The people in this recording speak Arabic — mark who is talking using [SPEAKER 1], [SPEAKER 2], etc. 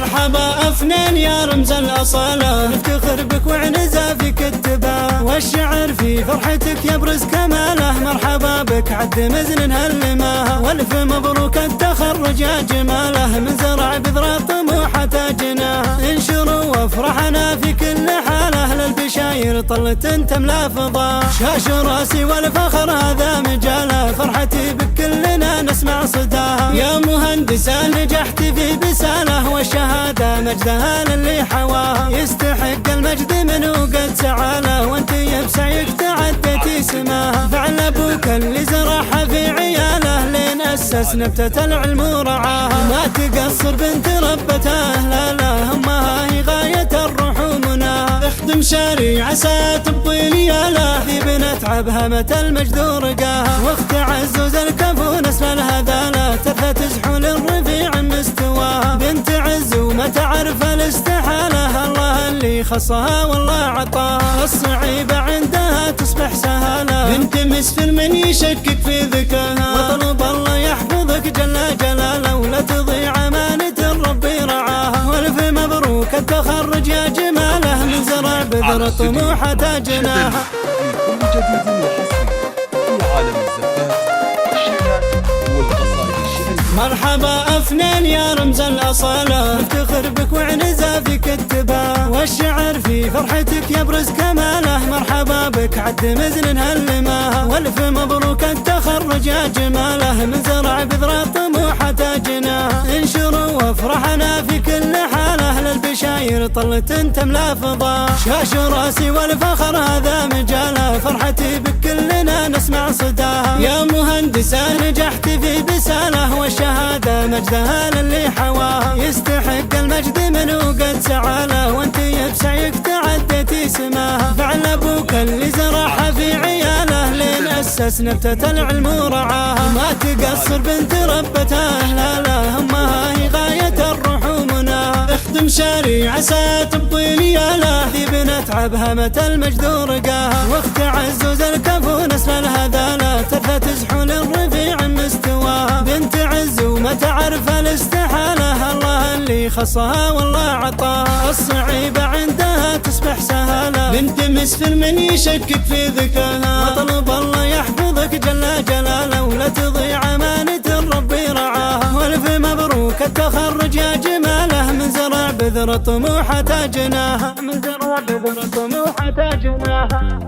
[SPEAKER 1] مرحبا أفنان يا رمز الأصالة، نفتخر بك وعنزة فيك التبا، والشعر في فرحتك يبرز كماله. مرحبا بك عد مزن هلماه، والف مبروك التخرج يا جماله، من زرع بذرة طموحة تاجنا. انشروا وافرحنا في كل حاله، للبشاير طلة تملا فضا. شاش راسي والفخر هذا مجاله، فرحتي بك كلنا نسمع صداها. يا مهندسة نجحت في بساله، والشهادة مجدها للي حواها. يستحق المجد من وقد سعاله، وانت بسعيك تعدتي سماها. فعل ابوك اللي زرعها في عياله، لين اسس نبتة العلم ورعاها. ما تقصر بنت ربته، لا لا همها هي غاية الروح ومناها. اخدم شاري عسى تبطي لياله، ذي بنت عبهمة المجد ورقاها. واخت عزوز الكفو نسل الهذاله، ترثى تزحول الرفيع مستواها. بنت عز وما تعرف الاستحاله، الله اللي خصها والله عطاها. الصعيبة عندها تصبح سهالة، بنت مسفل من يشكك في ذكاها. واطلب الله يحفظك جل جلاله، ولا تضيع أمانة الرب رعاها. والف مبروك التخرج يا جماله، من زرع بذرة طموحة تاجناها.
[SPEAKER 2] كل جديد وحصري في عالم الزفات والشعر والقصائد الشعرية.
[SPEAKER 1] مرحبا أفنان يا رمز الأصالة، نفتخر بك وعنزة فيك التبا، والشعر في فرحتك يبرز كماله. مرحبا بك عد مزن هلماه، والف مبروك التخرج يا جماله، من زرع بذرة طموحة تاجنا. انشروا وافرحنا في كل حاله، للبشاير طلة تملا فضا. شاش راسي والفخر هذا مجاله، فرحتي بك كلنا نسمع صداها. يا مهندسة نجحت في بساله، والشهادة مجدها للي حواها. يستحق المجد من وقد سعاله، وانت بسعيك تعدتي سماها. فعل ابوك اللي زرعها في عياله، لين اسس نبتة العلم ورعاها. ما تقصر بنت ربته، لا لا همها هي غاية الروح ومناها. اخدم شاري عسى تبطي لياله، ذي بنت عبهمة المجد ورقاها. واخت عزوز الكفو نسل الهذاله، ترثى تزحول الرفيع مستواها. بنت عز وما تعرف الاستحاله، الله اللي خصها والله عطاها. الصعيبة عندها تصبح سهالة، بنت مسفل من يشكك في ذكاها. واطلب الله يحفظك جل جلاله، ولا تضيع أمانة الرب رعاها. والف مبروك التخرج يا جماله، من زرع بذرة طموحة تاجناها. من زرع بذرة طموحة تاجناها.